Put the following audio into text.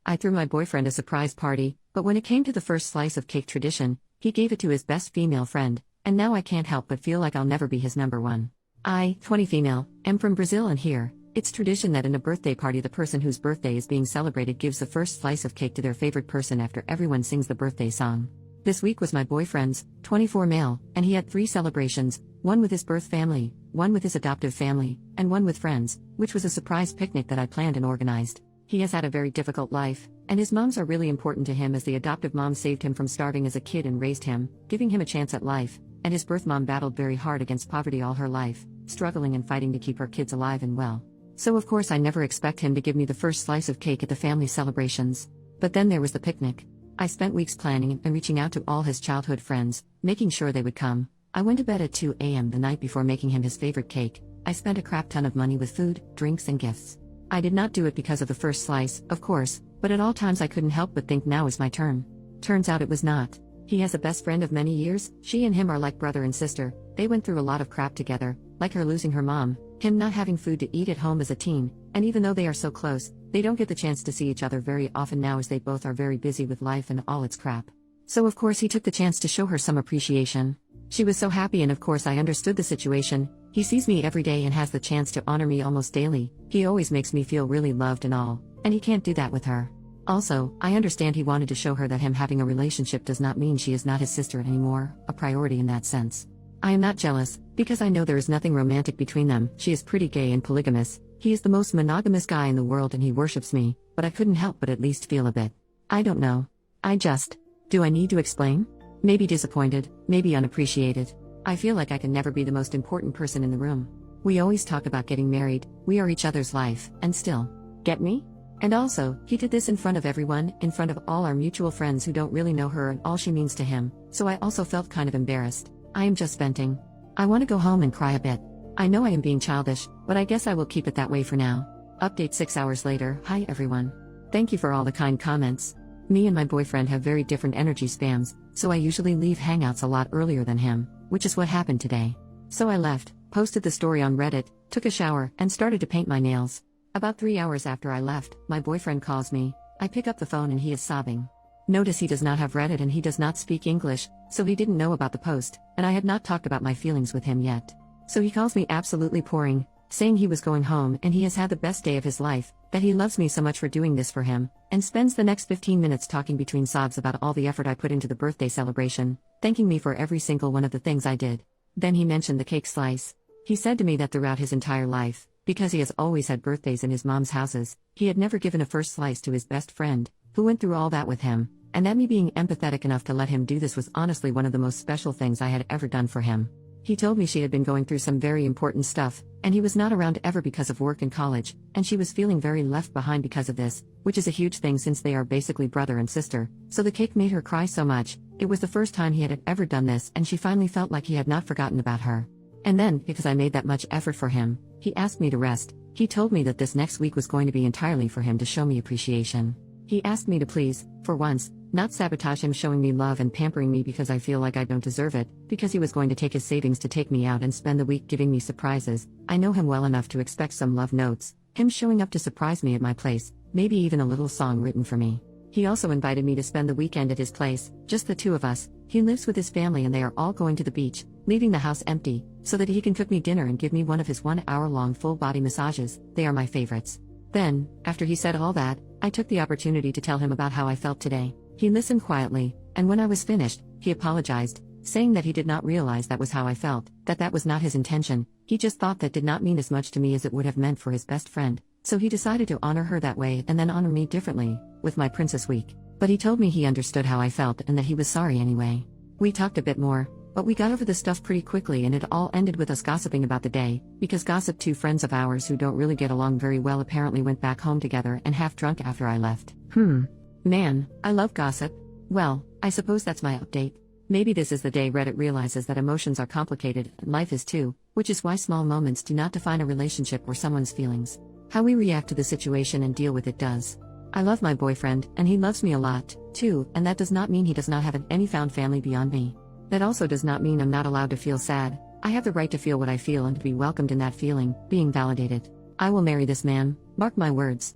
I threw my boyfriend a surprise party, but when it came to the first slice of cake tradition, he gave it to his best female friend, and now I can't help but feel like I'll never be his number one. I, 20 female, am from Brazil, and here, it's tradition that in a birthday party the person whose birthday is being celebrated gives the first slice of cake to their favorite person after everyone sings the birthday song. This week was my boyfriend's, 24 male, and he had 3 celebrations, one with his birth family, one with his adoptive family, and one with friends, which was a surprise picnic that I planned and organized. He has had a very difficult life, and his moms are really important to him, as the adoptive mom saved him from starving as a kid and raised him, giving him a chance at life, and his birth mom battled very hard against poverty all her life, struggling and fighting to keep her kids alive and well. So of course I never expect him to give me the first slice of cake at the family celebrations. But then there was the picnic. I spent weeks planning and reaching out to all his childhood friends, making sure they would come. I went to bed at 2 a.m. the night before making him his favorite cake. I spent a crap ton of money with food, drinks and gifts. I did not do it because of the first slice, of course, but at all times I couldn't help but think now is my turn. Turns out it was not. He has a best friend of many years, she and him are like brother and sister, they went through a lot of crap together, like her losing her mom, him not having food to eat at home as a teen, and even though they are so close, they don't get the chance to see each other very often now as they both are very busy with life and all its crap. So of course he took the chance to show her some appreciation. She was so happy, and of course I understood the situation. He sees me every day and has the chance to honor me almost daily. He always makes me feel really loved and all, and he can't do that with her. Also, I understand he wanted to show her that him having a relationship does not mean she is not his sister anymore, a priority in that sense. I am not jealous, because I know there is nothing romantic between them. She is pretty gay and polygamous. He is the most monogamous guy in the world and he worships me, but I couldn't help but at least feel a bit. I don't know. Do I need to explain? Maybe disappointed, maybe unappreciated. I feel like I can never be the most important person in the room. We always talk about getting married, we are each other's life, and still. Get me? And also, he did this in front of everyone, in front of all our mutual friends who don't really know her and all she means to him, so I also felt kind of embarrassed. I am just venting. I want to go home and cry a bit. I know I am being childish, but I guess I will keep it that way for now. Update 6 hours later. Hi everyone. Thank you for all the kind comments. Me and my boyfriend have very different energy spans, so I usually leave Hangouts a lot earlier than him, which is what happened today. So I left, posted the story on Reddit, took a shower, and started to paint my nails. About 3 hours after I left, my boyfriend calls me. I pick up the phone and he is sobbing. Notice he does not have Reddit and he does not speak English, so he didn't know about the post, and I had not talked about my feelings with him yet. So he calls me absolutely pouring, saying he was going home and he has had the best day of his life, that he loves me so much for doing this for him, and spends the next 15 minutes talking between sobs about all the effort I put into the birthday celebration, thanking me for every single one of the things I did. Then he mentioned the cake slice. He said to me that throughout his entire life, because he has always had birthdays in his mom's houses, he had never given a first slice to his best friend, who went through all that with him, and that me being empathetic enough to let him do this was honestly one of the most special things I had ever done for him. He told me she had been going through some very important stuff, and he was not around ever because of work and college, and she was feeling very left behind because of this, which is a huge thing since they are basically brother and sister, so the cake made her cry so much. It was the first time he had ever done this and she finally felt like he had not forgotten about her. And then, because I made that much effort for him, he asked me to rest. He told me that this next week was going to be entirely for him to show me appreciation. He asked me to please, for once, not sabotage him showing me love and pampering me because I feel like I don't deserve it, because he was going to take his savings to take me out and spend the week giving me surprises. I know him well enough to expect some love notes, him showing up to surprise me at my place, maybe even a little song written for me. He also invited me to spend the weekend at his place, just the two of us. He lives with his family and they are all going to the beach, leaving the house empty, so that he can cook me dinner and give me one of his 1-hour-long full-body massages. They are my favorites. Then, after he said all that, I took the opportunity to tell him about how I felt today. He listened quietly, and when I was finished, he apologized, saying that he did not realize that was how I felt, that was not his intention. He just thought that did not mean as much to me as it would have meant for his best friend, so he decided to honor her that way and then honor me differently, with my Princess Week. But he told me he understood how I felt and that he was sorry anyway. We talked a bit more, but we got over the stuff pretty quickly and it all ended with us gossiping about the day, because gossip, 2 friends of ours who don't really get along very well apparently went back home together and half drunk after I left. Man, I love gossip. Well, I suppose that's my update. Maybe this is the day Reddit realizes that emotions are complicated, and life is too, which is why small moments do not define a relationship or someone's feelings. How we react to the situation and deal with it does. I love my boyfriend, and he loves me a lot, too, and that does not mean he does not have any found family beyond me. That also does not mean I'm not allowed to feel sad. I have the right to feel what I feel and to be welcomed in that feeling, being validated. I will marry this man, mark my words.